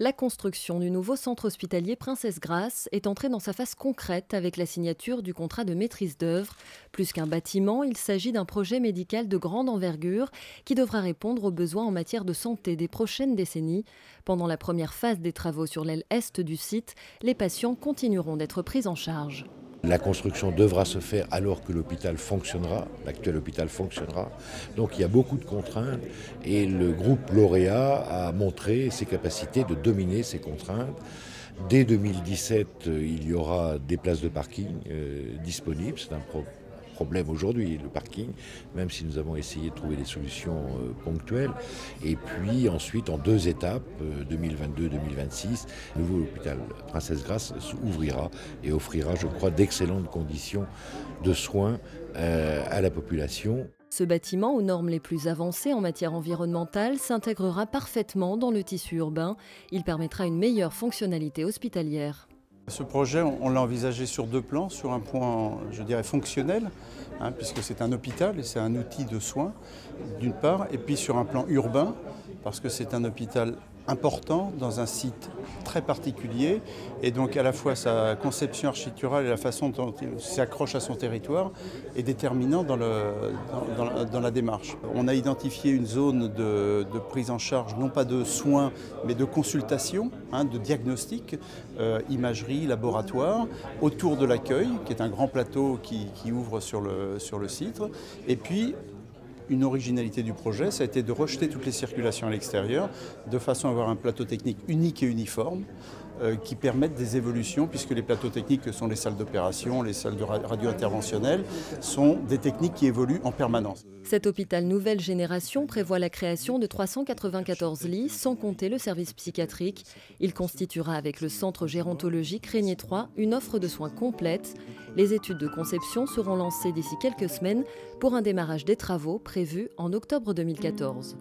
La construction du nouveau centre hospitalier Princesse Grace est entrée dans sa phase concrète avec la signature du contrat de maîtrise d'œuvre. Plus qu'un bâtiment, il s'agit d'un projet médical de grande envergure qui devra répondre aux besoins en matière de santé des prochaines décennies. Pendant la première phase des travaux sur l'aile est du site, les patients continueront d'être pris en charge. La construction devra se faire alors que l'hôpital fonctionnera, l'actuel hôpital fonctionnera. Donc il y a beaucoup de contraintes et le groupe lauréat a montré ses capacités de dominer ces contraintes. Dès 2017, il y aura des places de parking disponibles. C'est un problème aujourd'hui, le parking, même si nous avons essayé de trouver des solutions ponctuelles. Et puis ensuite, en deux étapes, 2022-2026, le nouveau hôpital Princesse Grace ouvrira et offrira, je crois, d'excellentes conditions de soins à la population. Ce bâtiment, aux normes les plus avancées en matière environnementale, s'intégrera parfaitement dans le tissu urbain. Il permettra une meilleure fonctionnalité hospitalière. Ce projet, on l'a envisagé sur deux plans, sur un point, je dirais, fonctionnel, puisque c'est un hôpital et c'est un outil de soins, d'une part, et puis sur un plan urbain, parce que c'est un hôpital important dans un site très particulier, et donc à la fois sa conception architecturale et la façon dont il s'accroche à son territoire est déterminant dans la démarche. On a identifié une zone de prise en charge, non pas de soins, mais de consultation, de diagnostic, imagerie, laboratoire, autour de l'accueil, qui est un grand plateau qui ouvre sur le site, et puis une originalité du projet, ça a été de rejeter toutes les circulations à l'extérieur de façon à avoir un plateau technique unique et uniforme qui permettent des évolutions, puisque les plateaux techniques que sont les salles d'opération, les salles de radio-interventionnelles, sont des techniques qui évoluent en permanence. Cet hôpital nouvelle génération prévoit la création de 394 lits, sans compter le service psychiatrique. Il constituera avec le centre gérontologique Régnier 3 une offre de soins complète. Les études de conception seront lancées d'ici quelques semaines pour un démarrage des travaux prévu en octobre 2014.